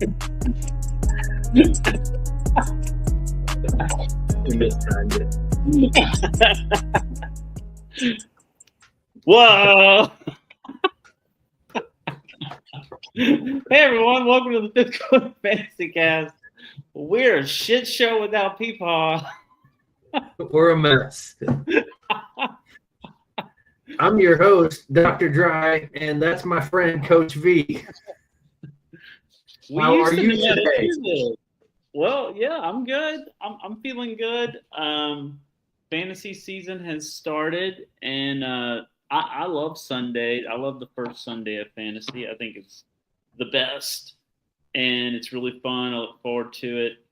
Whoa! Hey everyone, welcome to the Fifth Quarter Fantasy Cast. We're a shit show without Peepaw. We're a mess. I'm your host, Dr. Drye, and that's my friend, Coach V. How are you today? Well, yeah, I'm good. I'm feeling good. Fantasy season has started, and I love Sunday. I love the first Sunday of fantasy. I think it's the best, and it's really fun. I look forward to it.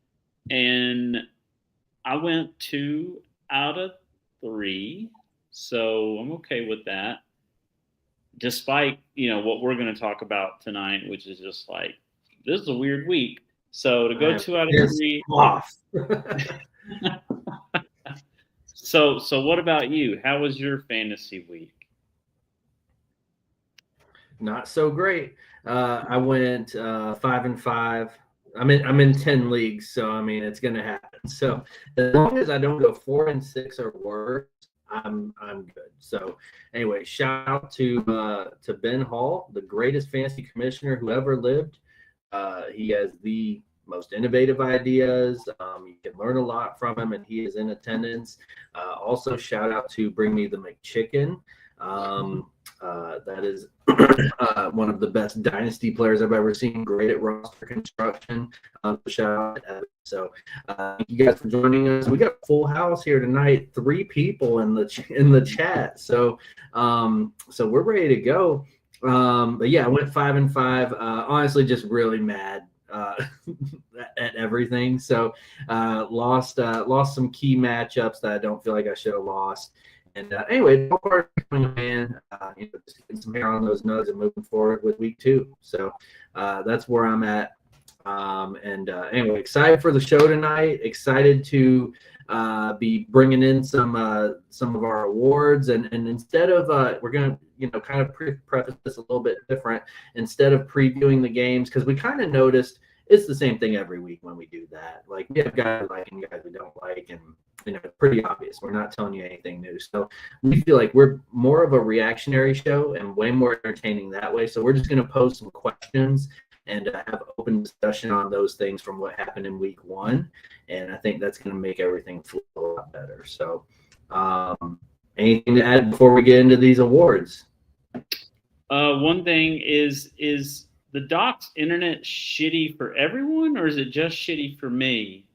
And I went 2 out of 3, so I'm okay with that. Despite what we're going to talk about tonight, which is just like this is a weird week. So to go 2 out of 3 off. So what about you? How was your fantasy week? Not so great. I went 5 and 5. I'm in 10 leagues, so I mean it's gonna happen. So as long as I don't go 4 and 6 or worse, I'm good. So anyway, shout out to Ben Hall, the greatest fantasy commissioner who ever lived. He has the most innovative ideas. You can learn a lot from him, and he is in attendance. Also, shout out to Bring Me the McChicken. That is one of the best dynasty players I've ever seen. Great at roster construction. Shout out. So thank you guys for joining us. We got a full house here tonight. 3 people in the chat. So so we're ready to go. But yeah, I went 5 and 5. Honestly, just really mad at everything. So lost some key matchups that I don't feel like I should have lost. And anyway, all part of coming in, just getting some hair on those nugs and moving forward with week 2. So that's where I'm at. Anyway, excited for the show tonight. Excited to be bringing in some of our awards, and instead of we're gonna kind of preface this a little bit different. Instead of previewing the games, because we kind of noticed it's the same thing every week when we do that. Like we have guys we like and guys we don't like, and it's pretty obvious. We're not telling you anything new. So we feel like we're more of a reactionary show and way more entertaining that way. So we're just going to pose some questions and have open discussion on those things from what happened in week 1. And I think that's going to make everything flow a lot better. So anything to add before we get into these awards? One thing is the doc's internet shitty for everyone, or is it just shitty for me?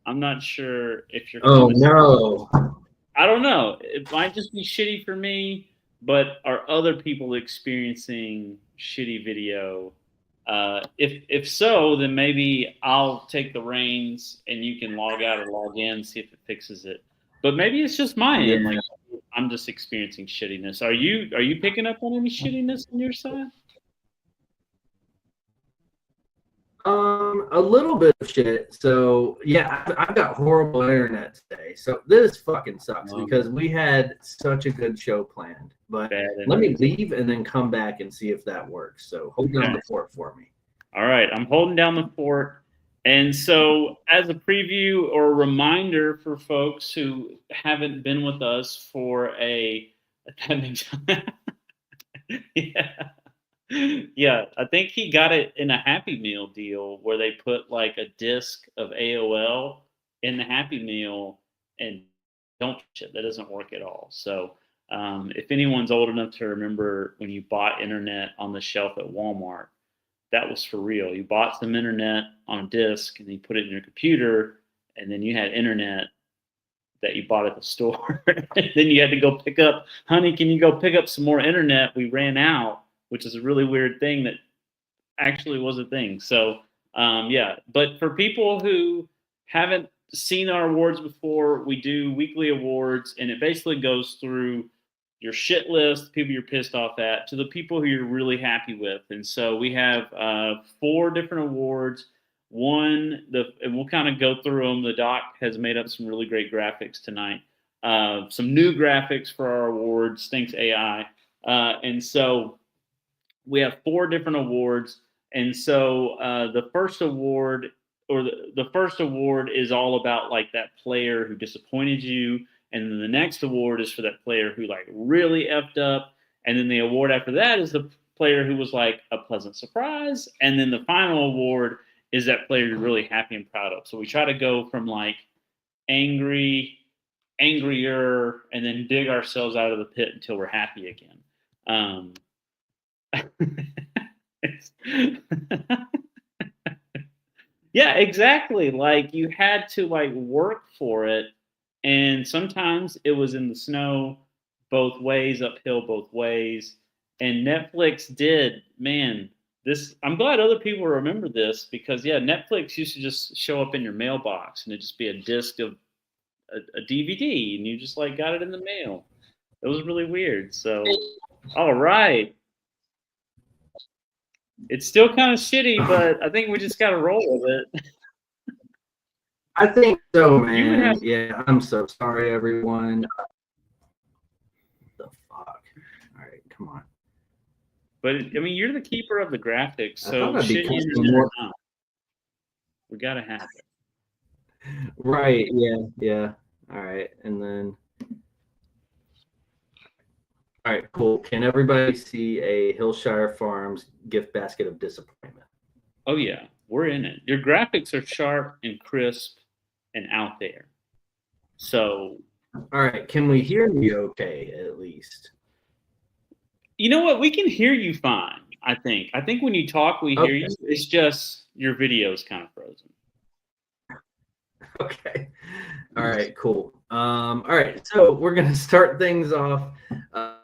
I'm not sure if you're. Oh no! I don't know. It might just be shitty for me, but are other people experiencing shitty video? If so, then maybe I'll take the reins and you can log out or log in, see if it fixes it. But maybe it's just my end. Like I'm just experiencing shittiness. Are you picking up on any shittiness on your side? A little bit of shit. So yeah, I've got horrible internet today. So this fucking sucks because we had such a good show planned. But let me leave and then come back and see if that works. So hold down the fort for me. All right, I'm holding down the fort. And so as a preview or a reminder for folks who haven't been with us for Yeah, I think he got it in a Happy Meal deal where they put like a disc of AOL in the Happy Meal, and don't shit, that doesn't work at all. So if anyone's old enough to remember when you bought internet on the shelf at Walmart, that was for real. You bought some internet on a disc and you put it in your computer, and then you had internet that you bought at the store. Then you had to go pick up, honey, can you go pick up some more internet? We ran out, which is a really weird thing that actually was a thing. So, yeah. But for people who haven't seen our awards before, we do weekly awards, and it basically goes through your shit list, people you're pissed off at, to the people who you're really happy with. And so we have 4 different awards. And we'll kind of go through them. The doc has made up some really great graphics tonight. Some new graphics for our awards, thanks AI. And so we have 4 different awards. And so the first award or the first award is all about like that player who disappointed you, and then the next award is for that player who like really effed up, and then the award after that is the player who was like a pleasant surprise, and then the final award is that player you're really happy and proud of. So we try to go from like angry, angrier, and then dig ourselves out of the pit until we're happy again. Yeah, exactly. Like you had to like work for it, and sometimes it was in the snow both ways, uphill both ways. And Netflix did, man, this I'm glad other people remember this because yeah, Netflix used to just show up in your mailbox and it'd just be a disc of a DVD and you just like got it in the mail. It was really weird. So all right. It's still kind of shitty, but I think we just got to roll with it. I think so, man. Yeah, I'm so sorry, everyone. What the fuck? All right, come on. But I mean, you're the keeper of the graphics, so shit more. We gotta have it. Right? Yeah. All right, and then. All right, cool. Can everybody see a Hillshire Farms gift basket of disappointment? Oh yeah, we're in it. Your graphics are sharp and crisp and out there. So. All right, can we hear you okay at least? You know what? We can hear you fine. I think when you talk, we hear you. It's just your video's kind of frozen. Okay. All right, cool. All right, so we're gonna start things off.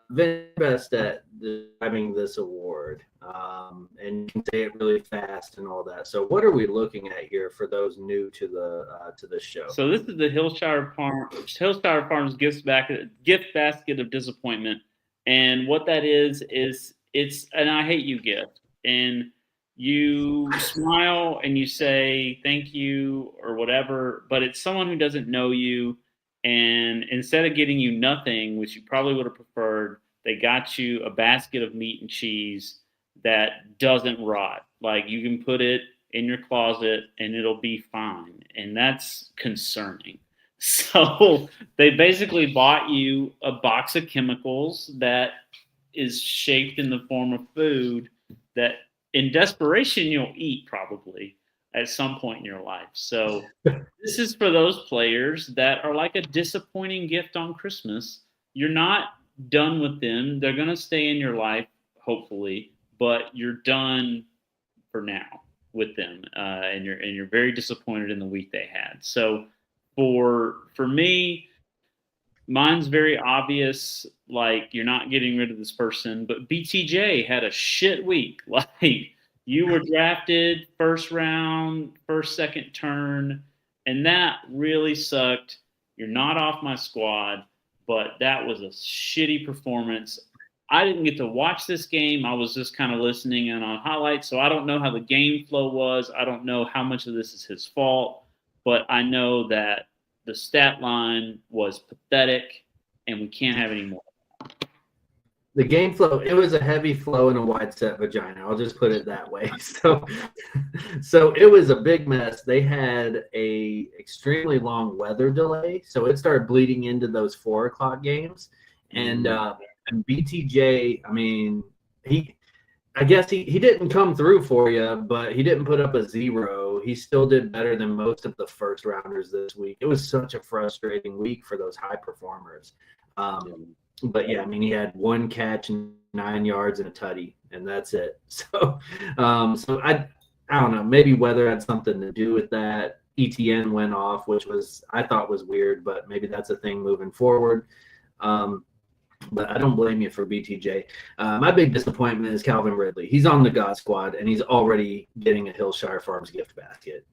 Best at describing this award, and you can say it really fast and all that. So, what are we looking at here for those new to the show? So, this is the Hillshire Farms gift basket of disappointment, and what that is it's an I hate you gift, and you smile and you say thank you or whatever, but it's someone who doesn't know you. And instead of getting you nothing, which you probably would have preferred, they got you a basket of meat and cheese that doesn't rot. Like you can put it in your closet and it'll be fine. And that's concerning. So they basically bought you a box of chemicals that is shaped in the form of food that in desperation you'll eat probably at some point in your life. So this is for those players that are like a disappointing gift on Christmas. You're not done with them. They're going to stay in your life, hopefully, but you're done for now with them. And you're very disappointed in the week they had. So for me, mine's very obvious. Like you're not getting rid of this person, but BTJ had a shit week. Like you were drafted first round, second turn, and that really sucked. You're not off my squad, but that was a shitty performance. I didn't get to watch this game. I was just kind of listening in on highlights, so I don't know how the game flow was. I don't know how much of this is his fault, but I know that the stat line was pathetic, and we can't have any more. The game flow, it was a heavy flow in a wide set vagina. I'll just put it that way. So it was a big mess. They had a extremely long weather delay, so it started bleeding into those 4 o'clock games. And BTJ, I mean, I guess he didn't come through for you, but he didn't put up a 0. He still did better than most of the first rounders this week. It was such a frustrating week for those high performers. But yeah, I mean, he had 1 catch and 9 yards and a tutty, and that's it. So, so I don't know. Maybe weather had something to do with that. ETN went off, which I thought was weird, but maybe that's a thing moving forward. But I don't blame you for BTJ. My big disappointment is Calvin Ridley. He's on the God Squad, and he's already getting a Hillshire Farms gift basket.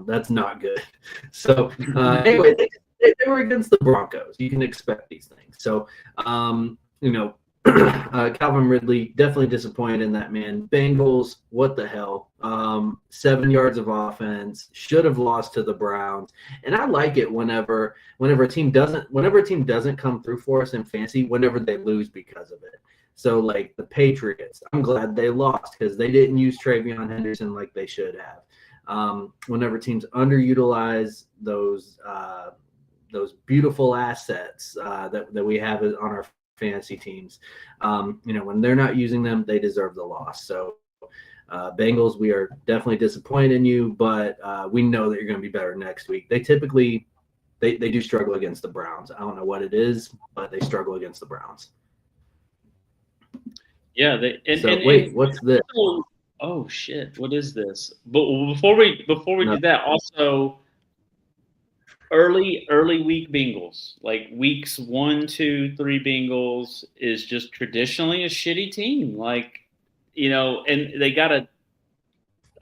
That's not good. So anyway, they were against the Broncos. You can expect these things. So, Calvin Ridley, definitely disappointed in that man. Bengals, what the hell? 7 yards of offense, should have lost to the Browns. And I like it whenever a team doesn't come through for us in fantasy, whenever they lose because of it. So like the Patriots, I'm glad they lost because they didn't use Travion Henderson like they should have. Whenever teams underutilize those beautiful assets that we have on our fantasy teams, when they're not using them, they deserve the loss. So Bengals, we are definitely disappointed in you, but we know that you're going to be better next week. They typically they do struggle against the Browns. I don't know what it is, but they struggle against the Browns. Yeah, what's this? Oh shit! What is this? But before we do that, also early week Bengals, like weeks 1, 2, 3 Bengals is just traditionally a shitty team. Like, and they gotta.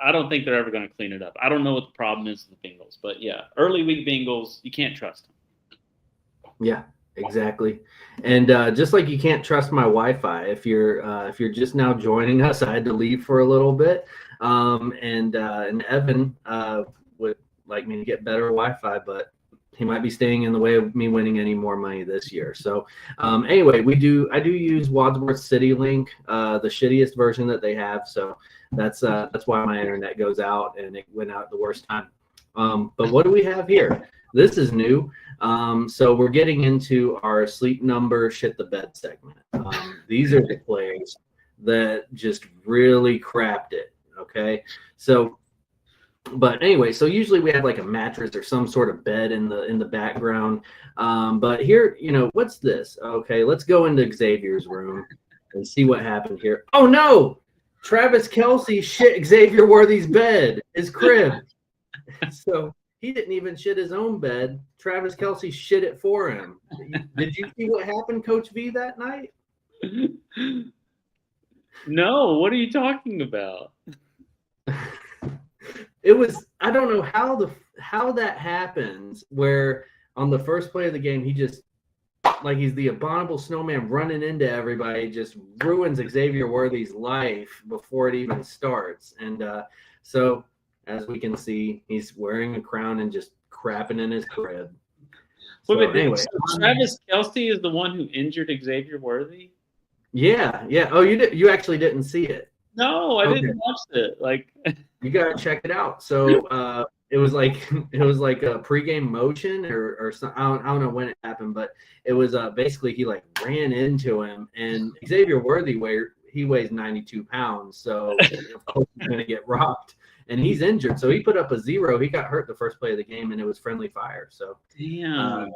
I don't think they're ever going to clean it up. I don't know what the problem is with the Bengals, but yeah, early week Bengals, you can't trust them. Yeah. Exactly. And just like you can't trust my Wi-Fi, if you're just now joining us, I had to leave for a little bit. And Evan would like me to get better Wi-Fi, but he might be staying in the way of me winning any more money this year. So anyway, I do use Wadsworth City Link, the shittiest version that they have. So that's why my internet goes out, and it went out at the worst time. But what do we have here? This is new. So we're getting into our sleep number shit the bed segment. These are the players that just really crapped it. Okay. So, but anyway, so usually we have like a mattress or some sort of bed in the background. But here, what's this? Okay, let's go into Xavier's room and see what happened here. Oh no! Travis Kelce shit Xavier Worthy's bed, his crib. So he didn't even shit his own bed. Travis Kelce shit it for him. Did you see what happened, Coach V, that night? No, what are you talking about? It was, I don't know how that happens, where on the first play of the game, he just, like he's the abominable snowman running into everybody, just ruins Xavier Worthy's life before it even starts. And so as we can see, he's wearing a crown and just crapping in his crib. So Travis Kelce is the one who injured Xavier Worthy? Yeah. Oh, you actually didn't see it? No, I didn't watch it. Like, you gotta check it out. So it was like a pregame motion or something. I don't know when it happened, but it was basically he like ran into him, and Xavier Worthy weighs 92 pounds, so of course he's gonna get rocked. And he's injured, so he put up a 0. He got hurt the first play of the game, and it was friendly fire. So, damn.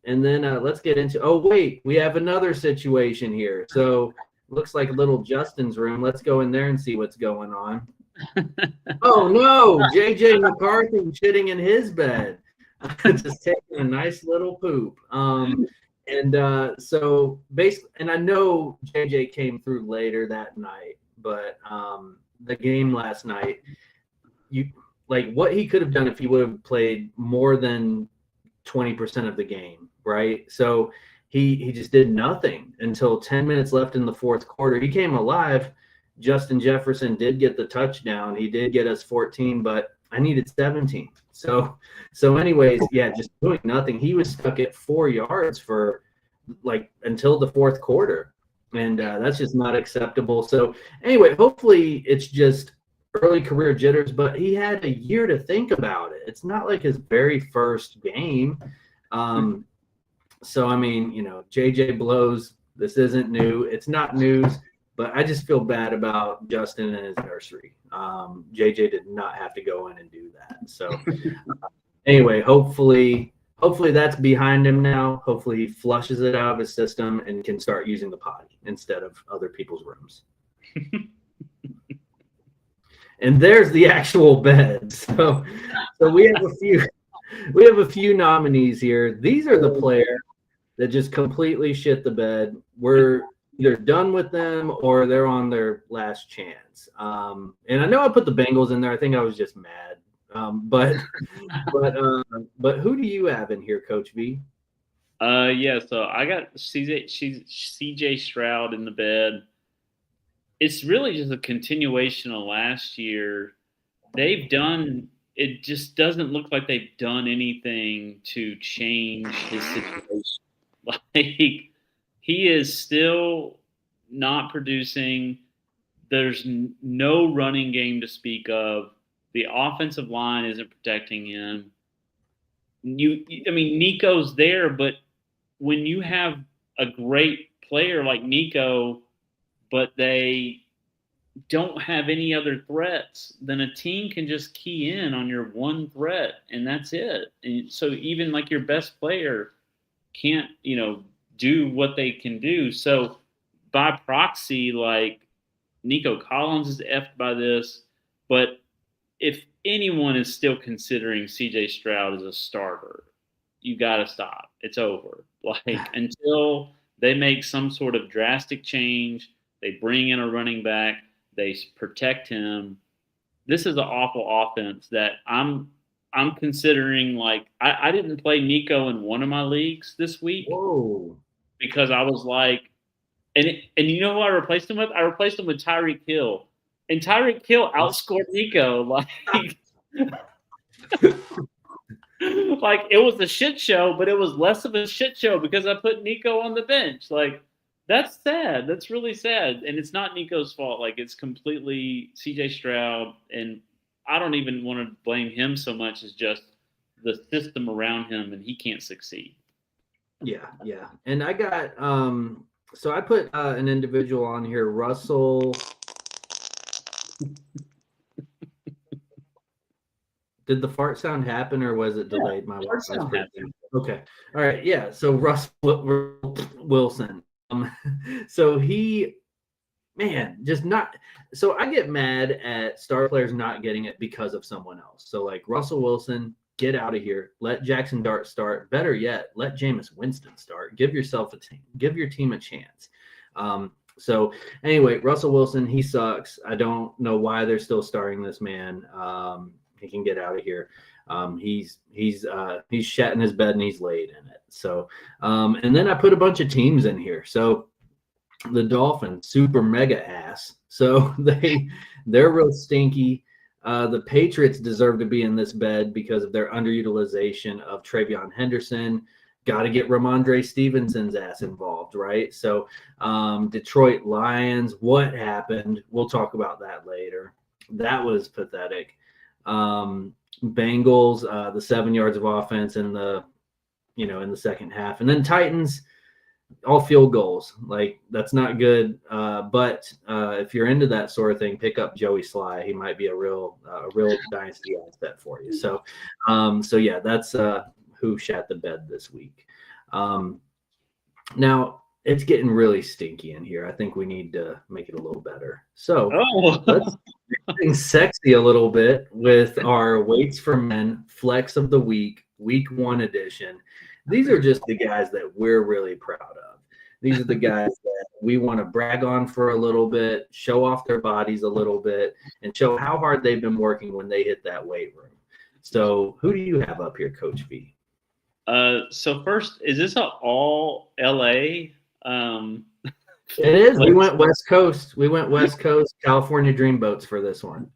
And then let's get into. Oh wait, we have another situation here. So looks like little Justin's room. Let's go in there and see what's going on. Oh no, JJ McCarthy shitting in his bed, just taking a nice little poop. So basically, and I know JJ came through later that night, but the game last night, what he could have done if he would have played more than 20% of the game, right? So he just did nothing until 10 minutes left in the fourth quarter. He came alive. Justin Jefferson did get the touchdown. He did get us 14, but I needed 17. So anyways, yeah, just doing nothing. He was stuck at 4 yards for until the fourth quarter. And that's just not acceptable. So anyway, hopefully it's just early career jitters, but he had a year to think about it. It's not like his very first game. So, I mean, JJ blows. This isn't new. It's not news, but I just feel bad about Justin and his nursery. JJ did not have to go in and do that. So anyway, hopefully that's behind him now. Hopefully he flushes it out of his system and can start using the potty instead of other people's rooms. And there's the actual bed. So we have a few nominees here. These are the players that just completely shit the bed. We're either done with them or they're on their last chance. And I know I put the Bengals in there. I think I was just mad. But who do you have in here, Coach V? Yeah, so I got CJ Stroud in the bed. It's really just a continuation of last year. It just doesn't look like they've done anything to change his situation. Like, he is still not producing. There's no running game to speak of. The offensive line isn't protecting him. I mean, Nico's there, but when you have a great player like Nico, but they don't have any other threats, then a team can just key in on your one threat, and that's it. And so even like your best player can't, do what they can do. So by proxy, like Nico Collins is effed by this, but if anyone is still considering CJ Stroud as a starter, you got to stop. It's over. Like until they make some sort of drastic change, they bring in a running back, they protect him. This is an awful offense that I'm considering. Like I didn't play Nico in one of my leagues this week. Whoa. Because I was like, and you know who I replaced him with? I replaced him with Tyreek Hill. And Tyreek Hill outscored Nico. Like, like it was a shit show, but it was less of a shit show because I put Nico on the bench. Like, that's sad. That's really sad. And it's not Nico's fault. Like, it's completely CJ Stroud. And I don't even want to blame him so much as just the system around him, and he can't succeed. Yeah. And I got so I put an individual on here, Russell. Did the fart sound happen or was it delayed? My fart sound happened. Okay. All right. Yeah. So Russell Wilson. So he, man, just not. So I get mad at star players not getting it because of someone else. So like Russell Wilson, get out of here. Let Jackson Dart start. Better yet, let Jameis Winston start. Give yourself a team. Give your team a chance. So anyway, Russell Wilson, he sucks. I don't know why they're still starting this man. He can get out of here. He's shat in his bed and he's laid in it. So and then I put a bunch of teams in here. So the Dolphins, super mega ass. So they're real stinky. The Patriots deserve to be in this bed because of their underutilization of Travion Henderson. Got to get Ramondre Stevenson's ass involved, right? So Detroit Lions, what happened? We'll talk about that later. That was pathetic. Bengals, the 7 yards of offense in the second half. And then Titans, all field goals. Like, that's not good. But if you're into that sort of thing, pick up Joey Sly. He might be a real dynasty asset for you. So yeah, that's who shat the bed this week. Now it's getting really stinky in here. I think we need to make it a little better. So let's get things sexy a little bit with our Weights for Men Flex of the Week, Week 1 edition. These are just the guys that we're really proud of. These are the guys that we want to brag on for a little bit, show off their bodies a little bit, and show how hard they've been working when they hit that weight room. So who do you have up here, Coach V? So first, is this all LA? It is. We went West Coast. California Dreamboats for this one.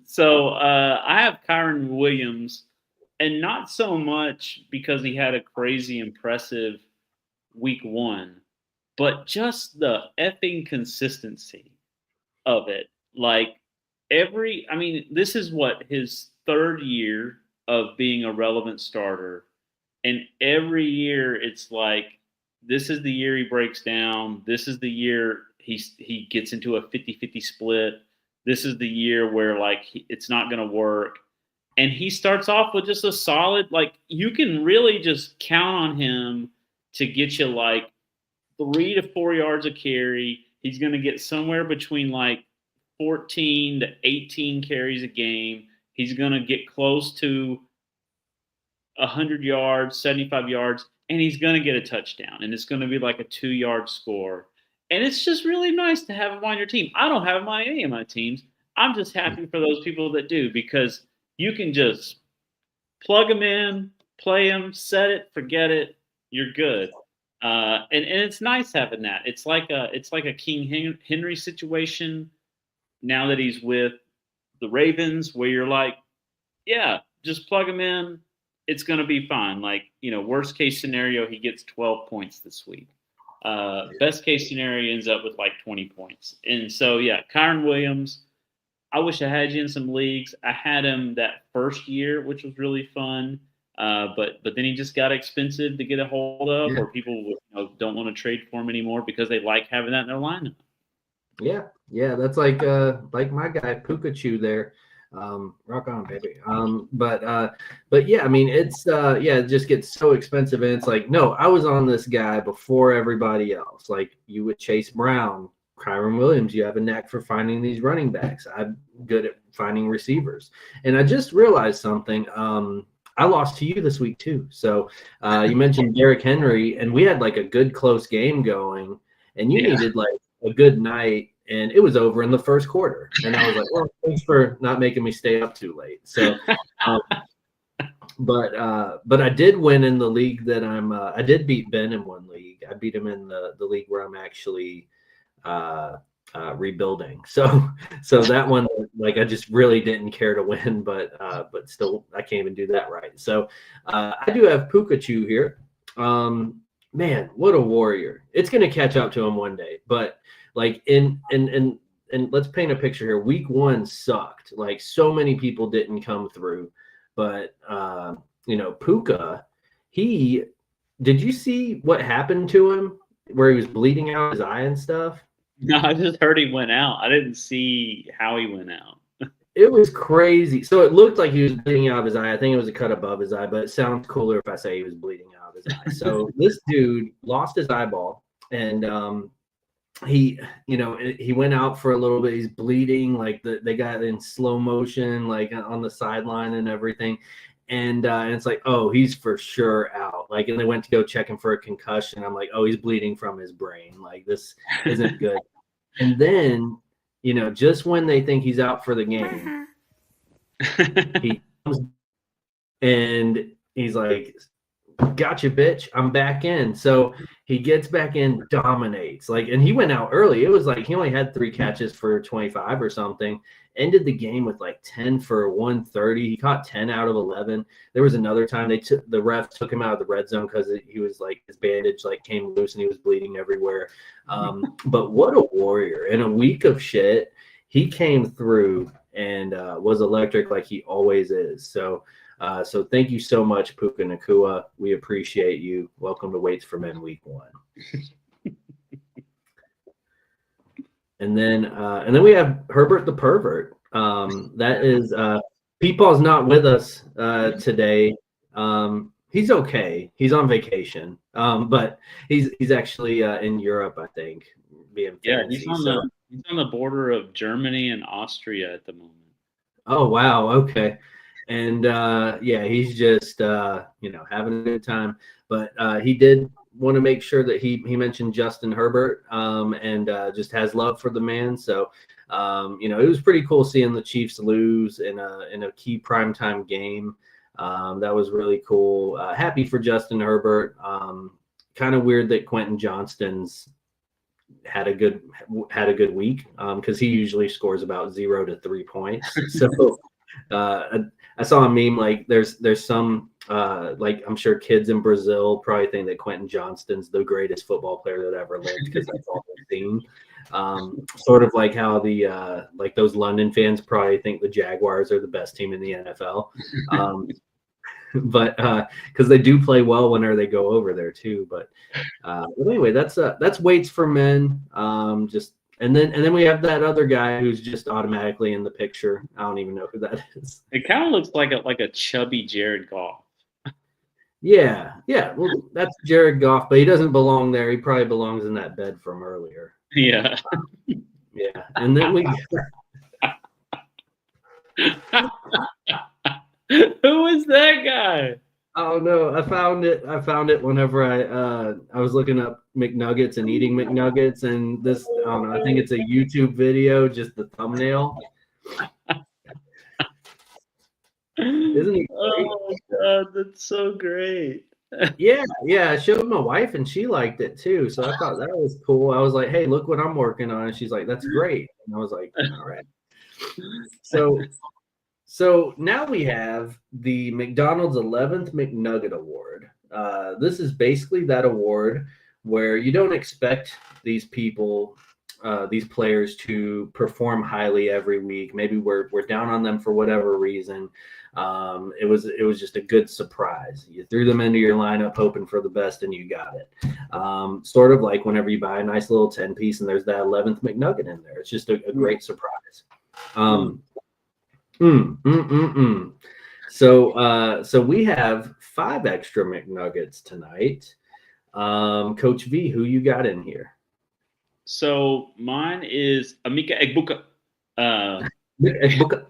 So I have Kyron Williams, and not so much because he had a crazy impressive week 1, but just the effing consistency of it. Like this is what his 3rd year of being a relevant starter. And every year it's like, this is the year he breaks down. This is the year he gets into a 50-50 split. This is the year where it's not going to work. And he starts off with just a solid, you can really just count on him to get you 3 to 4 yards a carry. He's going to get somewhere between 14 to 18 carries a game. He's going to get close to 100 yards, 75 yards, and he's going to get a touchdown. And it's going to be like a 2-yard score. And it's just really nice to have him on your team. I don't have him on any of my teams. I'm just happy for those people that do, because you can just plug him in, play him, set it, forget it. You're good. And it's nice having that. It's like a King Henry situation now that he's with the Ravens, where you're like, yeah, just plug him in. It's going to be fine. Worst case scenario, he gets 12 points this week. Best case scenario, he ends up with like 20 points. And so, yeah, Kyron Williams, I wish I had you in some leagues. I had him that first year, which was really fun. But then he just got expensive to get a hold of, or people don't want to trade for him anymore because they like having that in their lineup. Yeah, that's like my guy Pikachu there. Rock on, baby. But yeah, I mean, it's it just gets so expensive, and it's like, no, I was on this guy before everybody else. Like you with Chase Brown, Kyron Williams, you have a knack for finding these running backs. I'm good at finding receivers, and I just realized something. I lost to you this week too. So you mentioned Derrick Henry, and we had like a good close game going, and you needed like a good night, and it was over in the first quarter. And I was like, well, thanks for not making me stay up too late. So, but I did win in the league that I did beat Ben in one league. I beat him in the league where I'm actually rebuilding. So that one, like, I just really didn't care to win, but still I can't even do that right. So I do have Pikachu here. Man, what a warrior. It's going to catch up to him one day, but like and let's paint a picture here. Week 1 sucked. Like so many people didn't come through, but Puka, did you see what happened to him where he was bleeding out his eye and stuff? No, I just heard he went out. I didn't see how he went out. It was crazy. So it looked like he was bleeding out of his eye. I think it was a cut above his eye, but it sounds cooler if I say he was bleeding out of his eye. So this dude lost his eyeball, and he went out for a little bit. He's bleeding, like they got in slow motion, like on the sideline and everything. And it's like, oh, he's for sure out. Like, and they went to go check him for a concussion. I'm like, oh, he's bleeding from his brain. Like, this isn't good. And then, just when they think he's out for the game, he comes and he's like, gotcha, bitch, I'm back in. So he gets back in, dominates. Like, and he went out early. It was like he only had 3 catches for 25 or something. Ended the game with like 10 for 130. He caught 10 out of 11. There was another time the refs took him out of the red zone because he was like, his bandage like came loose and he was bleeding everywhere. But what a warrior. In a week of shit, he came through and was electric like he always is. So thank you so much, Puka Nakua. We appreciate you. Welcome to Weights for Men Week 1. And then we have Herbert the Pervert. That is Peepaw's not with us today. He's okay. He's on vacation. But he's actually in Europe, I think. Being fancy, he's on the border of Germany and Austria at the moment. Oh wow, okay. And he's just having a good time. But he did want to make sure that he mentioned Justin Herbert and just has love for the man. So it was pretty cool seeing the Chiefs lose in a key primetime game. That was really cool. Happy for Justin Herbert. Kind of weird that Quentin Johnston's had a good week because he usually scores about 0 to 3 points. So I saw a meme like there's some like I'm sure kids in Brazil probably think that Quentin Johnston's the greatest football player that ever lived because that's all they've seen. Sort of like how the like those London fans probably think the Jaguars are the best team in the NFL. But because they do play well whenever they go over there too. But anyway, that's Weights for Men. And then we have that other guy who's just automatically in the picture. I don't even know who that is. It kind of looks like a chubby Jared Goff. Yeah. Well, that's Jared Goff, but he doesn't belong there. He probably belongs in that bed from earlier. Yeah. Yeah. And then we. Who is that guy? Oh no, I found it whenever I was looking up McNuggets and eating McNuggets, and this I don't know, I think it's a YouTube video, just the thumbnail. Isn't he great? Oh my god, that's so great. Yeah, I showed my wife and she liked it too. So I thought that was cool. I was like, hey, look what I'm working on. And she's like, that's great. And I was like, all right. So now we have the McDonald's 11th McNugget Award. This is basically that award where you don't expect these people, these players to perform highly every week. Maybe we're down on them for whatever reason. It was just a good surprise. You threw them into your lineup hoping for the best, and you got it. Sort of like whenever you buy a nice little 10-piece and there's that 11th McNugget in there. It's just a great surprise. So we have 5 extra McNuggets tonight. Coach V, who you got in here? So mine is Amika Egbuka. Egbuka.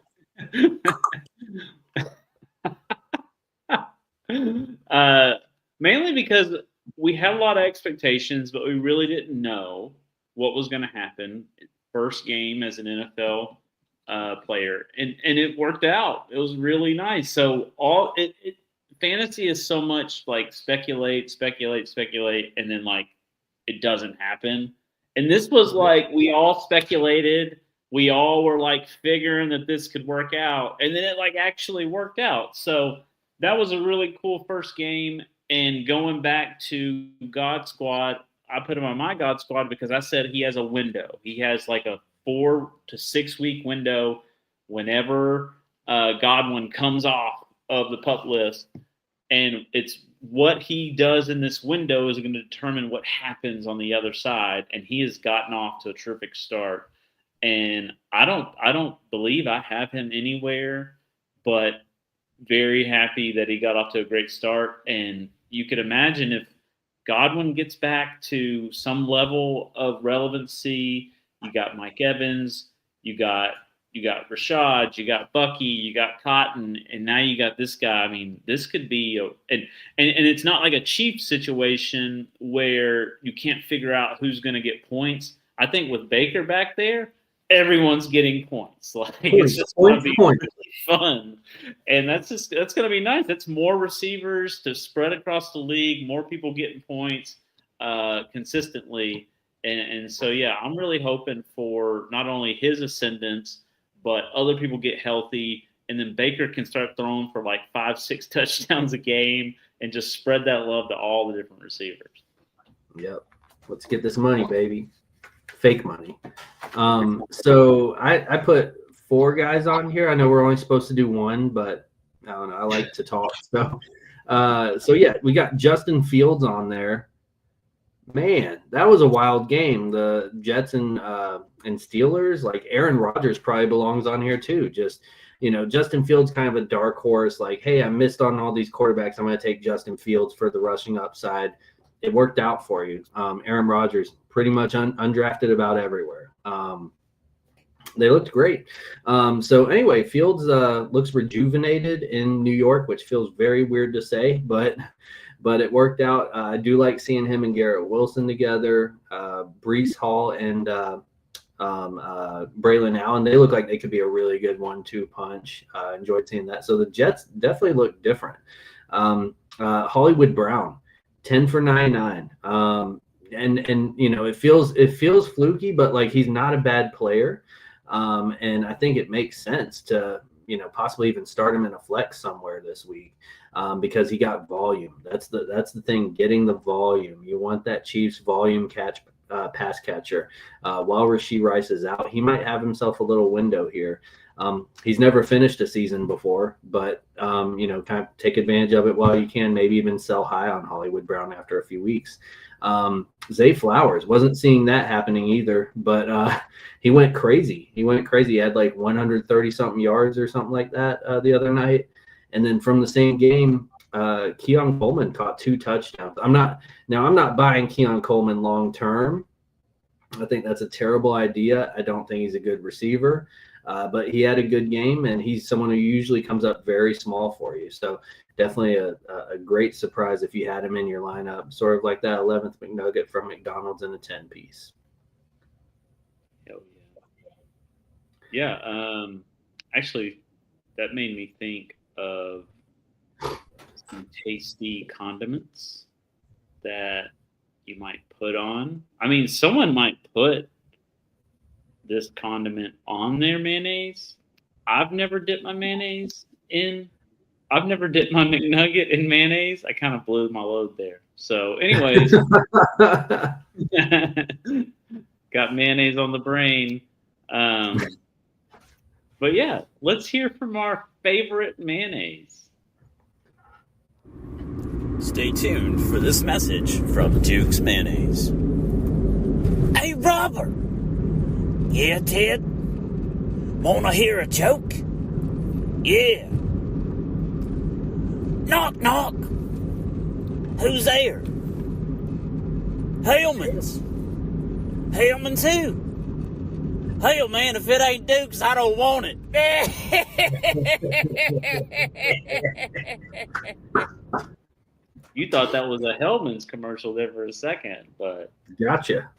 Mainly because we had a lot of expectations, but we really didn't know what was going to happen. First game as an NFL player, and it worked out. It was really nice. So fantasy is so much like speculate, and then like it doesn't happen. And this was like we all speculated. We all were like figuring that this could work out, and then it like actually worked out. So that was a really cool first game. And going back to God Squad, I put him on my God Squad because I said he has a window. He has like a 4 to 6 week window whenever Godwin comes off of the pup list. And it's what he does in this window is going to determine what happens on the other side. And he has gotten off to a terrific start. And I don't believe I have him anywhere, but very happy that he got off to a great start. And you could imagine if Godwin gets back to some level of relevancy, you got Mike Evans, you got Rashad, you got Bucky, you got Cotton, and now you got this guy. I mean, this could be and it's not like a Chiefs situation where you can't figure out who's going to get points. I think with Baker back there, everyone's getting points. Like it's just going to be really fun, and that's going to be nice. That's more receivers to spread across the league, more people getting points consistently, and so yeah, I'm really hoping for not only his ascendance, but other people get healthy, and then Baker can start throwing for like 5-6 touchdowns a game, and just spread that love to all the different receivers. Yep, let's get this money, baby. Fake money. So I put 4 guys on here. I know we're only supposed to do 1, but I don't know. I like to talk. So yeah, we got Justin Fields on there. Man, that was a wild game. The Jets and Steelers. Like Aaron Rodgers probably belongs on here too. Just Justin Fields kind of a dark horse. Like, hey, I missed on all these quarterbacks. I'm going to take Justin Fields for the rushing upside. It worked out for you. Aaron Rodgers pretty much undrafted about everywhere. They looked great. So anyway, Fields looks rejuvenated in New York, which feels very weird to say, but it worked out. I do like seeing him and Garrett Wilson together. Breece Hall and Braylon Allen, they look like they could be a really good 1-2 punch. Enjoyed seeing that. So the Jets definitely look different. Hollywood Brown, 10 for 99. And it feels fluky, but like he's not a bad player. And I think it makes sense to possibly even start him in a flex somewhere this week because he got volume. That's the thing, getting the volume. You want that Chiefs volume pass catcher. While Rashee Rice is out, he might have himself a little window here. He's never finished a season before, but kind of take advantage of it while you can. Maybe even sell high on Hollywood Brown after a few weeks. Zay Flowers, wasn't seeing that happening either, but he went crazy. He had like 130 something yards or something like that the other night. And then from the same game, Keon Coleman caught 2 touchdowns. I'm not buying Keon Coleman long term. I think that's a terrible idea. I don't think he's a good receiver. But he had a good game, and he's someone who usually comes up very small for you. So definitely a great surprise if you had him in your lineup, sort of like that 11th McNugget from McDonald's in a 10-piece. Hell yeah. Yeah. Actually, that made me think of some tasty condiments that you might put on. I mean, someone might put this condiment on their mayonnaise. I've never dipped my McNugget in mayonnaise. I kind of blew my load there. So, anyways, got mayonnaise on the brain. But yeah, let's hear from our favorite mayonnaise. Stay tuned for this message from Duke's Mayonnaise. Hey, Robert. Yeah, Ted? Wanna hear a joke? Yeah. Knock, knock. Who's there? Hellman's. Hellman's who? Hell, man, if it ain't Duke's, I don't want it. You thought that was a Hellman's commercial there for a second, but Gotcha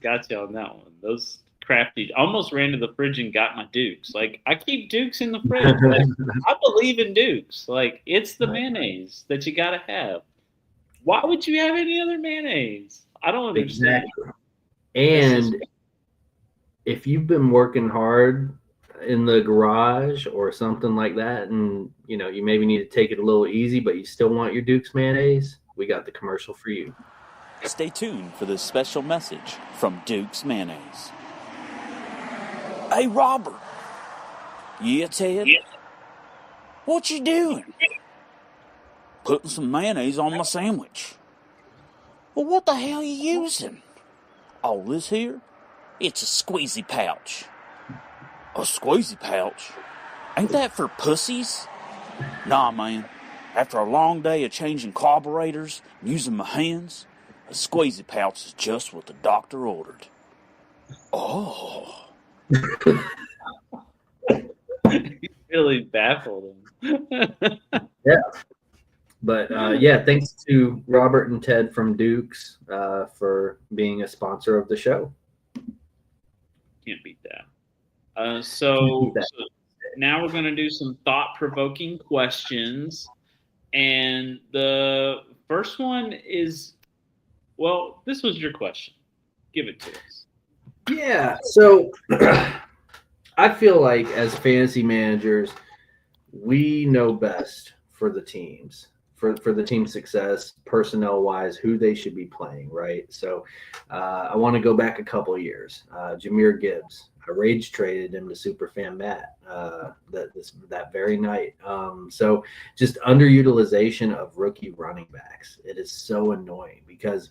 on that one. Those crafty almost ran to the fridge and got my Dukes. Like, I keep Dukes in the fridge. Like, I believe in Dukes. Like, it's the mayonnaise that you gotta have. Why would you have any other mayonnaise? I don't understand. Exactly. And if you've been working hard in the garage or something like that, and you know you maybe need to take it a little easy, but you still want your Duke's mayonnaise, we got the commercial for you. Stay tuned for this special message from Duke's Mayonnaise. Hey, Robert. Yeah, Ted? Yeah. What you doing? Putting some mayonnaise on my sandwich. Well, what the hell are you using? Oh, this here? It's a squeezy pouch. A squeezy pouch? Ain't that for pussies? Nah, man. After a long day of changing carburetors and using my hands, a squeezy pouch is just what the doctor ordered. Oh. You really baffled him. Yeah. But yeah, thanks to Robert and Ted from Duke's for being a sponsor of the show. Can't beat that. So now we're going to do some thought-provoking questions. And the first one is, well, this was your question. Give it to us. Yeah. So I feel like as fantasy managers, we know best for the teams. For the team success, personnel-wise, who they should be playing, right? So I want to go back a couple of years. Jahmyr Gibbs, I rage traded him to Superfan Matt that very night. So just underutilization of rookie running backs. It is so annoying because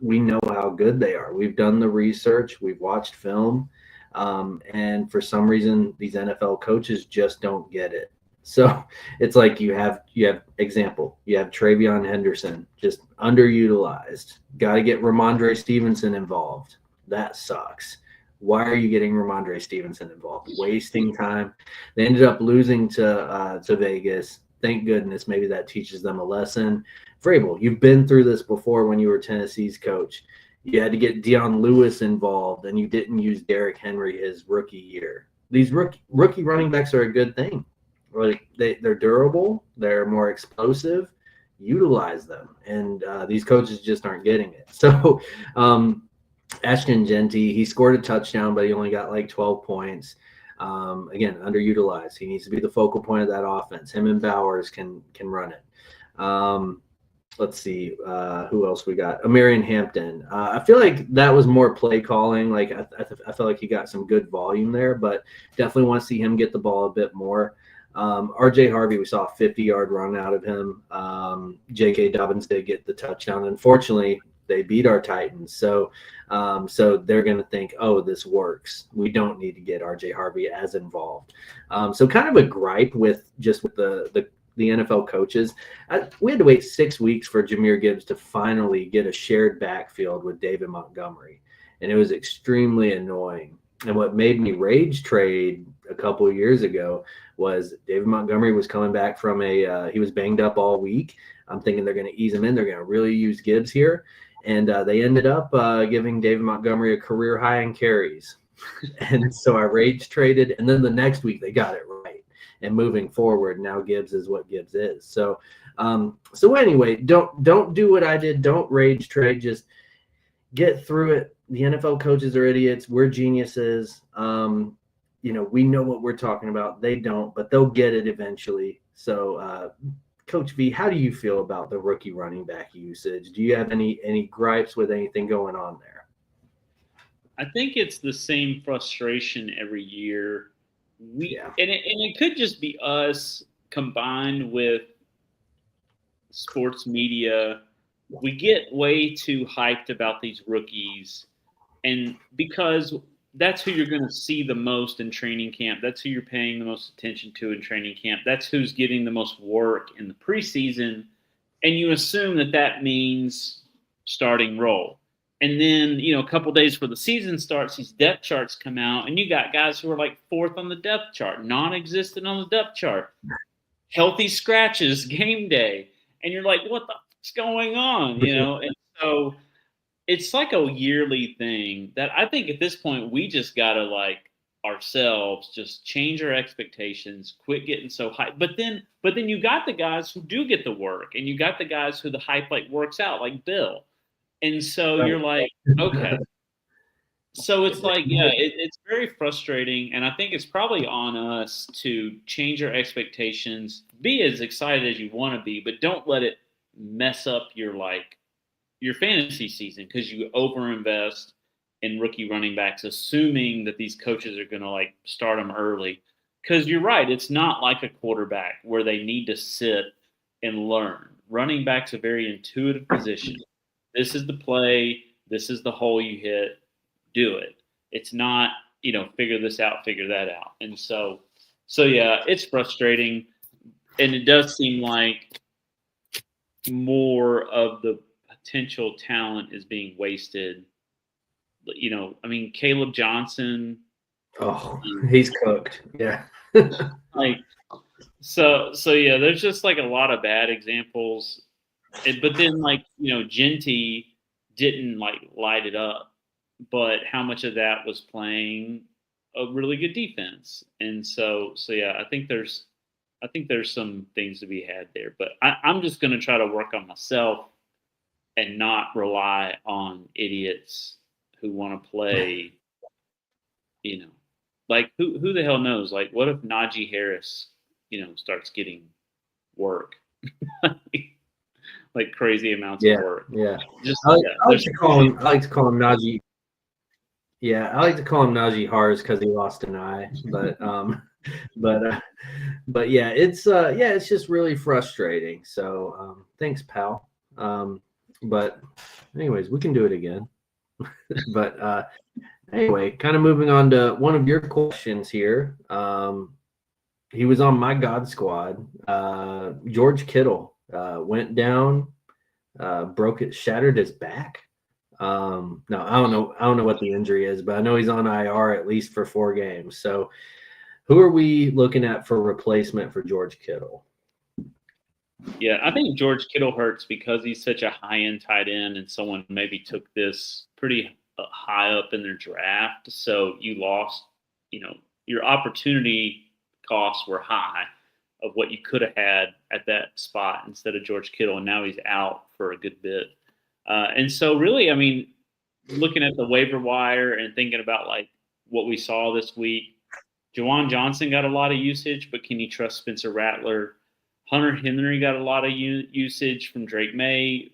we know how good they are. We've done the research. We've watched film. And for some reason, these NFL coaches just don't get it. So it's like you have example, you have Travion Henderson, just underutilized. Got to get Ramondre Stevenson involved. That sucks. Why are you getting Ramondre Stevenson involved? Wasting time. They ended up losing to Vegas. Thank goodness. Maybe that teaches them a lesson. Vrabel, you've been through this before when you were Tennessee's coach. You had to get Deion Lewis involved, and you didn't use Derrick Henry his rookie year. These rookie running backs are a good thing. Like they're durable, they're more explosive. Utilize them, and these coaches just aren't getting it. So, Ashton Genty, he scored a touchdown, but he only got like 12 points. Again, underutilized. He needs to be the focal point of that offense. Him and Bowers can run it. Let's see who else we got. Amarian Hampton. I feel like that was more play calling. Like I feel like he got some good volume there, but definitely want to see him get the ball a bit more. RJ Harvey, we saw a 50-yard run out of him. J.K. Dobbins did get the touchdown. Unfortunately, they beat our Titans. So they're going to think, oh, this works. We don't need to get RJ Harvey as involved. So kind of a gripe with the NFL coaches. We had to wait 6 weeks for Jahmyr Gibbs to finally get a shared backfield with David Montgomery. And it was extremely annoying. And what made me rage trade a couple of years ago was David Montgomery was coming back from he was banged up all week. I'm thinking they're going to ease him in. They're going to really use Gibbs here. And they ended up giving David Montgomery a career high in carries. And so I rage traded. And then the next week they got it right. And moving forward, now Gibbs is what Gibbs is. So anyway, don't do what I did. Don't rage trade. Just get through it. The NFL coaches are idiots. We're geniuses. We know what we're talking about. They don't, but they'll get it eventually. So Coach V, how do you feel about the rookie running back usage? Do you have any gripes with anything going on there? I think it's the same frustration every year. And it could just be us combined with sports media. We get way too hyped about these rookies, and because that's who you're going to see the most in training camp. That's who you're paying the most attention to in training camp. That's who's getting the most work in the preseason. And you assume that that means starting role. And then, a couple days before the season starts, these depth charts come out, and you got guys who are like 4th on the depth chart, non-existent on the depth chart, healthy scratches, game day. And you're like, what the fuck's going on? And so it's like a yearly thing that I think at this point we just gotta ourselves just change our expectations, quit getting so hyped. But then you got the guys who do get the work, and you got the guys who the hype works out, like Bill. And so You're like, okay. So it's it's very frustrating, and I think it's probably on us to change our expectations, be as excited as you want to be, but don't let it mess up your fantasy season because you overinvest in rookie running backs, assuming that these coaches are going to start them early. Because you're right, it's not like a quarterback where they need to sit and learn. Running back's a very intuitive position. This is the play. This is the hole you hit. Do it. It's not, figure this out, figure that out. And so yeah, it's frustrating. And it does seem like more of the potential talent is being wasted. Caleb Johnson. Oh, he's cooked. Yeah. So yeah, there's just a lot of bad examples. But then Genty didn't light it up, but how much of that was playing a really good defense? And so yeah, I think there's some things to be had there, but I'm just going to try to work on myself and not rely on idiots who want to play, who the hell knows? What if Najee Harris, starts getting work, crazy amounts of work. Yeah. I like to call him Najee. Yeah, I like to call him Najee Harris because he lost an eye, but yeah, it's just really frustrating. So thanks, pal. But anyways, we can do it again. But anyway, kind of moving on to one of your questions here. He was on my God squad. George Kittle went down, shattered his back. No, I don't know what the injury is, but I know he's on IR at least for 4 games. So who are we looking at for replacement for George Kittle? Yeah, I think George Kittle hurts because he's such a high-end tight end, and someone maybe took this pretty high up in their draft. So you lost, your opportunity costs were high of what you could have had at that spot instead of George Kittle, and now he's out for a good bit. And so really, looking at the waiver wire and thinking about what we saw this week, Juwan Johnson got a lot of usage, but can you trust Spencer Rattler? Hunter Henry got a lot of usage from Drake May.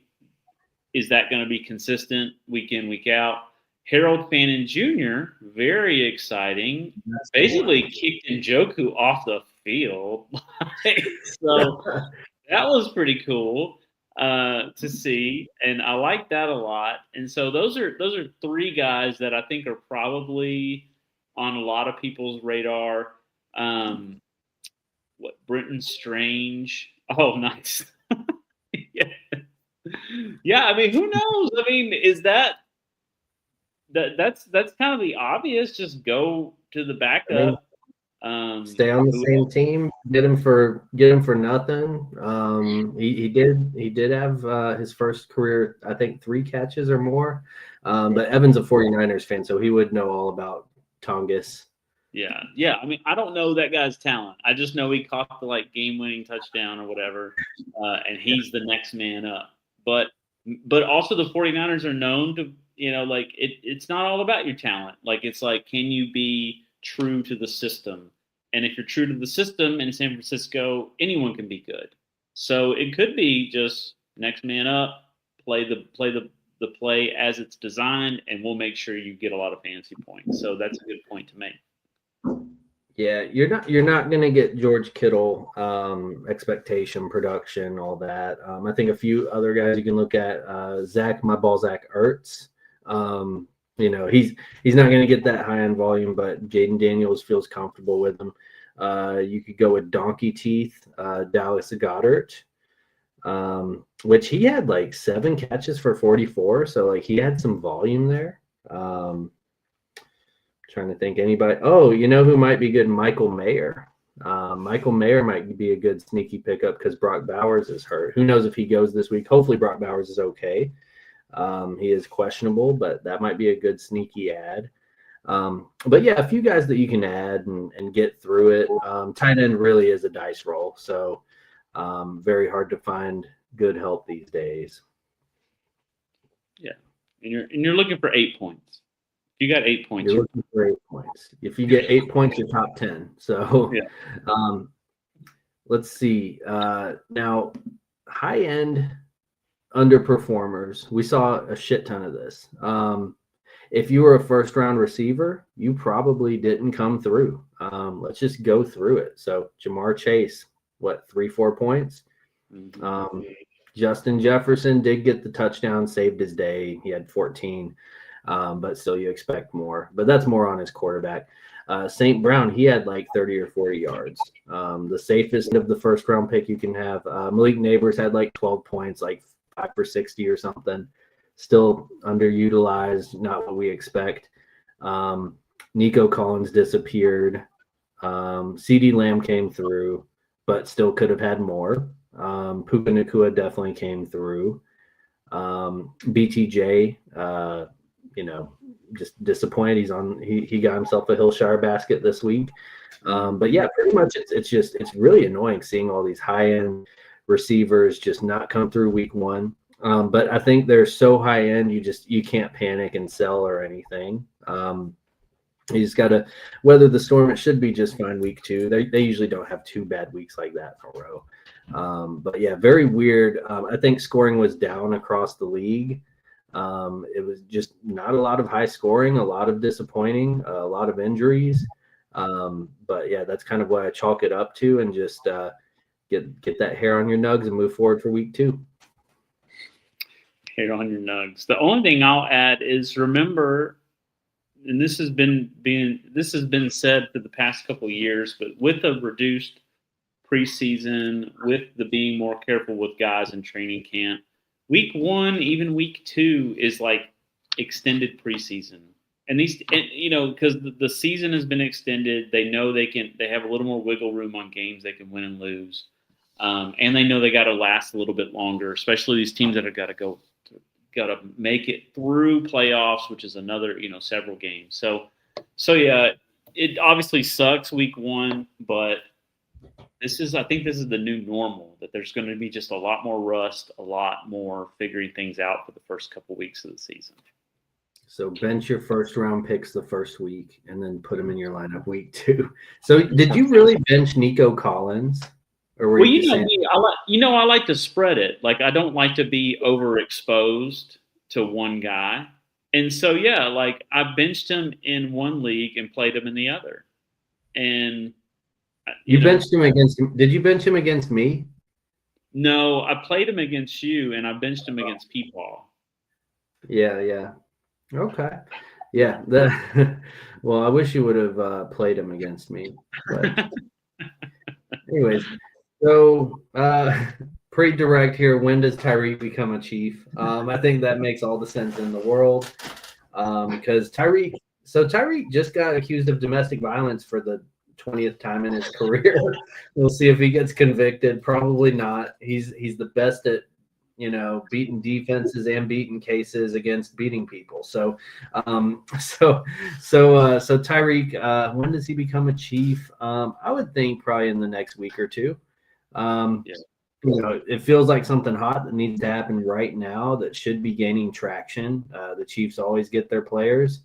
Is that going to be consistent week in, week out? Harold Fannin Jr., very exciting, basically kicked Njoku off the field. So that was pretty cool to see, and I like that a lot. And so those are 3 guys that I think are probably on a lot of people's radar. Brenton Strange? Oh, nice. Yeah. Who knows? Is that's kind of the obvious. Just go to the backup. Stay on the same team. Get him for nothing. He did have his first career, I think, 3 catches or more. But Evan's a 49ers fan, so he would know all about Tongus. Yeah. I don't know that guy's talent. I just know he caught the game-winning touchdown or whatever, and he's the next man up. But also the 49ers are known to, it's not all about your talent. It's can you be true to the system? And if you're true to the system in San Francisco, anyone can be good. So it could be just next man up, play the play as it's designed, and we'll make sure you get a lot of fantasy points. So that's a good point to make. Yeah, you're not going to get George Kittle expectation, production, all that. I think a few other guys you can look at. Zach Ertz. He's not going to get that high end volume, but Jaden Daniels feels comfortable with him. You could go with Donkey Teeth, Dallas Goedert, which he had like 7 catches for 44, so like he had some volume there. Trying to think anybody. Oh, you know who might be good? Michael Mayer. Michael Mayer might be a good sneaky pickup because Brock Bowers is hurt. Who knows if he goes this week? Hopefully Brock Bowers is okay. He is questionable, but that might be a good sneaky ad. But yeah, a few guys that you can add and get through it. Tight end really is a dice roll, so very hard to find good help these days. Yeah, and you're looking for 8 points. If you got 8 points, you're looking for 8 points. If you get 8 points, you're top 10. So yeah. Let's see. Now, high end underperformers. We saw a shit ton of this. If you were a first round receiver, you probably didn't come through. Let's just go through it. So Jamar Chase, 3-4 points? Mm-hmm. Justin Jefferson did get the touchdown, saved his day. He had 14, but still you expect more. But that's more on his quarterback. St. Brown, he had like 30 or 40 yards. The safest of the first round pick you can have. Malik Neighbors had like 12 points, like 5 for 60 or something. Still underutilized, not what we expect. Nico Collins disappeared. CeeDee Lamb came through, but still could have had more. Puka Nacua definitely came through. BTJ, just disappointed. He got himself a Hillshire basket this week. But yeah, pretty much it's really annoying seeing all these high end receivers just not come through week 1. But I think they're so high end, you can't panic and sell or anything. You just got to weather the storm. It should be just fine week 2. They usually don't have 2 bad weeks like that in a row. But yeah, very weird. I think scoring was down across the league. It was just not a lot of high scoring, a lot of disappointing, a lot of injuries. But yeah, that's kind of what I chalk it up to, and just get that hair on your nugs and move forward for week 2. Hair on your nugs. The only thing I'll add is remember, and this has been said for the past couple of years, but with a reduced preseason, with the being more careful with guys in training camp, week 1, even week 2 is like extended preseason. And because the season has been extended, they know they have a little more wiggle room on games they can win and lose. And they know they got to last a little bit longer, especially these teams that have got to make it through playoffs, which is another, several games. So yeah, it obviously sucks week 1, but I think this is the new normal, that there's going to be just a lot more rust, a lot more figuring things out for the first couple weeks of the season. So bench your first round picks the first week and then put them in your lineup week 2. So did you really bench Nico Collins? Or were I like to spread it. Like, I don't like to be overexposed to one guy. And so, yeah, like I benched him in one league and played him in the other. And you benched him against – did you bench him against me? No, I played him against you, and I benched him against Peepaw. Yeah. Okay. Yeah. Well, I wish you would have played him against me. But anyways, so pretty direct here. When does Tyreek become a Chief? I think that makes all the sense in the world because Tyreek just got accused of domestic violence for the 20th time in his career. We'll see if he gets convicted. Probably not. He's the best at beating defenses and beating cases against beating people. So Tyreek, when does he become a Chief? I would think probably in the next week or 2. It feels like something hot that needs to happen right now that should be gaining traction. The Chiefs always get their players,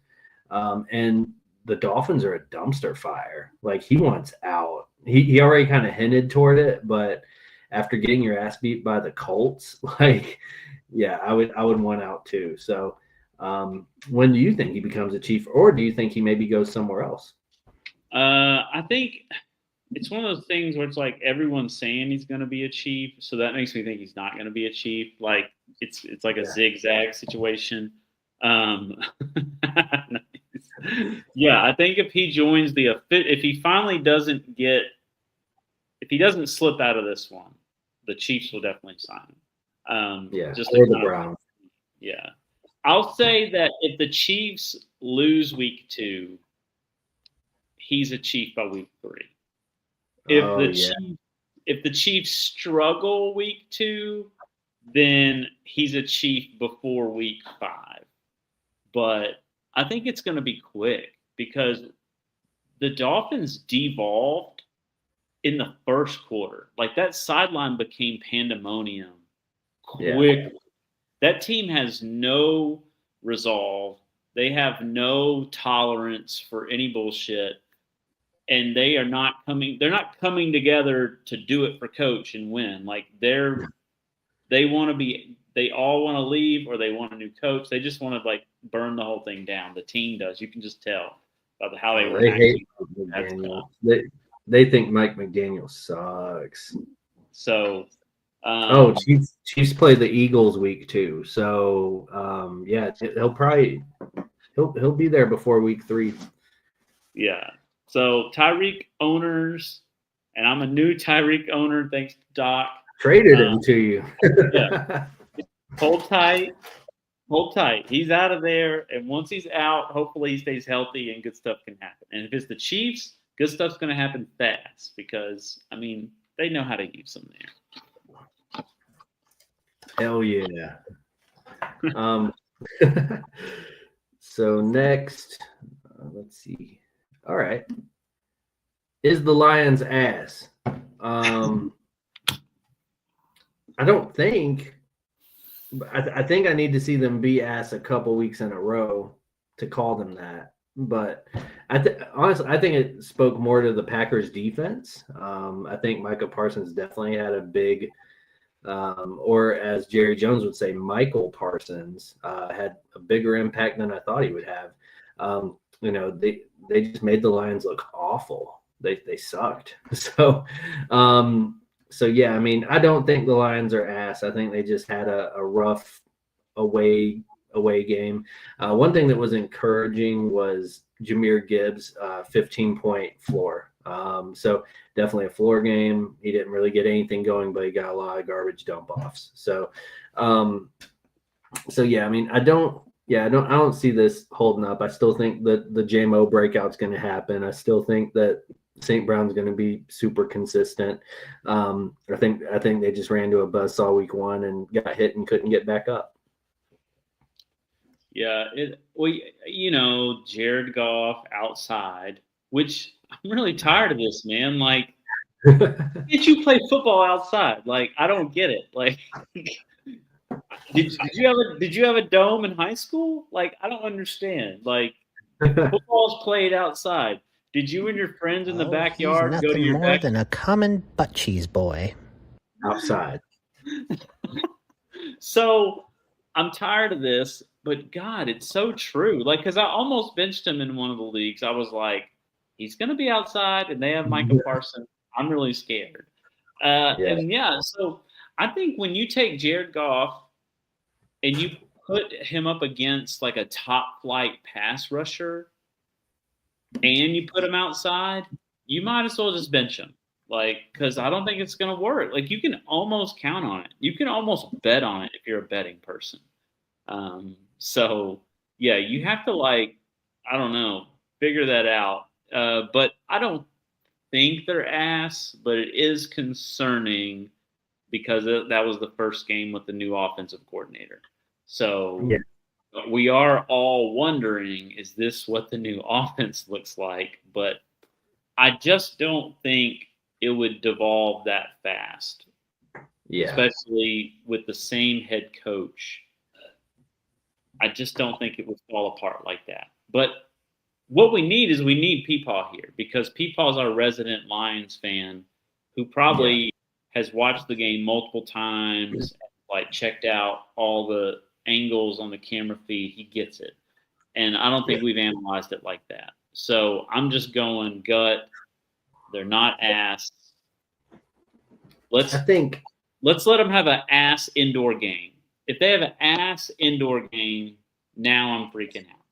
and the Dolphins are a dumpster fire. Like, he wants out. He already kind of hinted toward it, but after getting your ass beat by the Colts, like, yeah, I would want out too. So, when do you think he becomes a Chief, or do you think he maybe goes somewhere else? I think it's one of those things where it's like everyone's saying he's going to be a Chief, so that makes me think he's not going to be a Chief. Like it's like a zigzag situation. Yeah, I think if he joins if he finally doesn't if he doesn't slip out of this one, the Chiefs will definitely sign him. Just or the Browns. Yeah, I'll say that if the Chiefs lose week 2, he's a Chief by week 3. If the Chiefs struggle week 2, then he's a Chief before week 5. But I think it's going to be quick because the Dolphins devolved in the first quarter. Like that sideline became pandemonium quickly. Yeah. That team has no resolve. They have no tolerance for any bullshit. And they're not coming together to do it for coach and win. Like they all want to leave or they want a new coach. They just want to like burn the whole thing down. The team does. You can just tell about how they were acting. Hate they think Mike McDaniel sucks. So Chiefs play the Eagles week 2. So yeah, he'll be there before week 3. Yeah. So Tyreek owners, and I'm a new Tyreek owner, thanks to Doc. Traded him to you. Yeah. Hold tight. He's out of there, and once he's out, hopefully he stays healthy and good stuff can happen. And if it's the Chiefs, good stuff's going to happen fast because, I mean, they know how to use him there. Hell yeah. So next, let's see. All right. Is the Lions ass? I don't think. I think I need to see them be ass a couple weeks in a row to call them that. But honestly, I think it spoke more to the Packers defense. I think Micah Parsons definitely had a big, or as Jerry Jones would say, Michael Parsons had a bigger impact than I thought he would have. They just made the Lions look awful. They sucked. So yeah, I mean, I don't think the Lions are ass. I think they just had a rough away game. One thing that was encouraging was Jahmyr Gibbs' 15-point floor. So definitely a floor game. He didn't really get anything going, but he got a lot of garbage dump offs. So yeah, I mean, I don't see this holding up. I still think that the JMO breakout's going to happen. I still think that St. Brown's going to be super consistent. I think they just ran to a buzzsaw week 1 and got hit and couldn't get back up. Yeah, Jared Goff outside, which I'm really tired of this, man. Like, did you play football outside? Like, I don't get it. Like, did you have a dome in high school? Like, I don't understand. Like, football's played outside. Did you and your friends in the backyard go to your more than a common butt cheese boy outside? So I'm tired of this, but God, it's so true. Like, because I almost benched him in one of the leagues. I was like, he's going to be outside, and they have Micah Parsons. I'm really scared. So I think when you take Jared Goff and you put him up against like a top flight pass rusher, and you put him outside, you might as well just bench him. Like, because I don't think it's going to work. Like, you can almost count on it. You can almost bet on it if you're a betting person. So, yeah, you have to, like, I don't know, figure that out. But I don't think they're ass, but it is concerning because that was the first game with the new offensive coordinator. So, yeah. We are all wondering, is this what the new offense looks like? But I just don't think it would devolve that fast. Yeah. Especially with the same head coach. I just don't think it would fall apart like that. But what we need is we need Peepaw here because Peepaw's our resident Lions fan who probably has watched the game multiple times, like checked out all the angles on the camera feed, he gets it. And I don't think we've analyzed it like that. So I'm just going gut. They're not ass. Let's let them have an ass indoor game. If they have an ass indoor game, now I'm freaking out.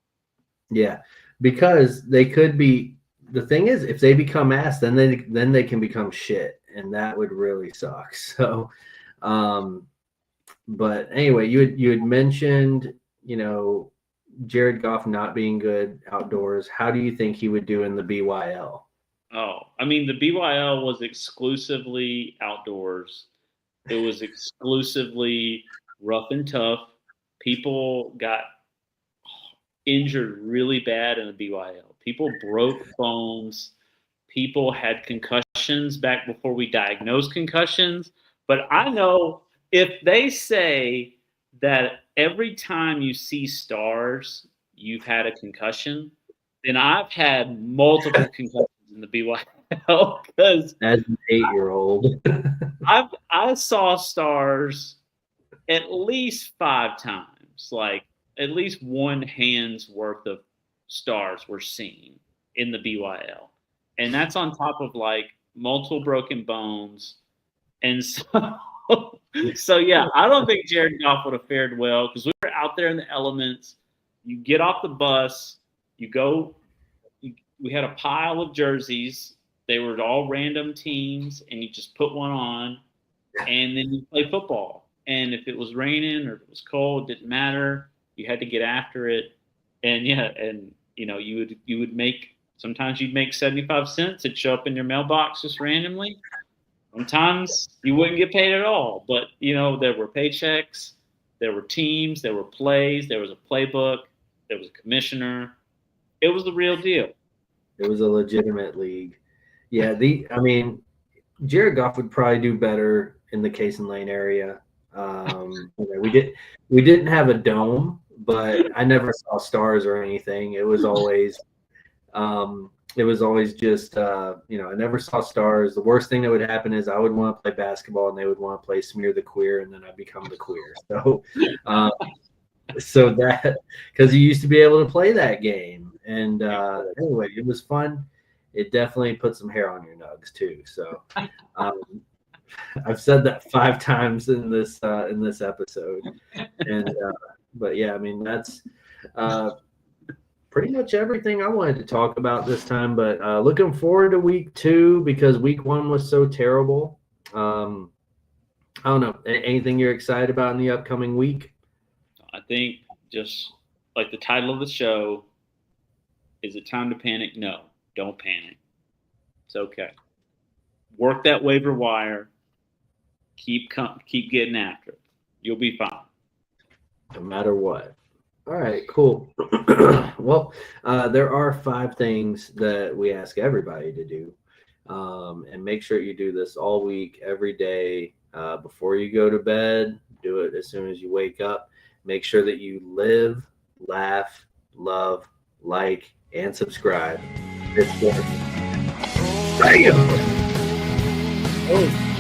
Yeah, because they could be. The thing is, if they become ass, then they can become shit, and that would really suck. So, but anyway, you had mentioned, Jared Goff not being good outdoors. How do you think he would do in the BYL? Oh, I mean, the BYL was exclusively outdoors. It was exclusively rough and tough. People got injured really bad in the BYL. People broke bones. People had concussions back before we diagnosed concussions. But I know if they say that every time you see stars, you've had a concussion, then I've had multiple concussions in the BYL because as an 8-year-old, I saw stars at least 5 times. Like at least one hand's worth of stars were seen in the BYL, and that's on top of like multiple broken bones. And so yeah, I don't think Jared Goff would have fared well because we were out there in the elements. You get off the bus, you go. We had a pile of jerseys. They were all random teams, and you just put one on, and then you play football. And if it was raining or if it was cold, it didn't matter. You had to get after it. And you would make, sometimes you'd make 75 cents. It'd show up in your mailbox just randomly. Sometimes you wouldn't get paid at all. But, there were paychecks, there were teams, there were plays, there was a playbook, there was a commissioner. It was the real deal. It was a legitimate league. Yeah, Jared Goff would probably do better in the Cason Lane area. We didn't have a dome, but I never saw stars or anything. It was always just I never saw stars. The worst thing that would happen is I would want to play basketball and they would want to play Smear the Queer, and then I'd become the queer. So that, because you used to be able to play that game. And anyway, it was fun. It definitely put some hair on your nugs too. So I've said that 5 times in this episode. And but yeah, that's pretty much everything I wanted to talk about this time. But looking forward to week 2 because week 1 was so terrible. I don't know. Anything you're excited about in the upcoming week? I think just like the title of the show, is it time to panic? No, don't panic. It's okay. Work that waiver wire. Keep getting after it. You'll be fine. No matter what. All right, cool. Well, there are 5 things that we ask everybody to do. And make sure you do this all week, every day, before you go to bed. Do it as soon as you wake up. Make sure that you live, laugh, love, like, and subscribe. It's Bam! Oh.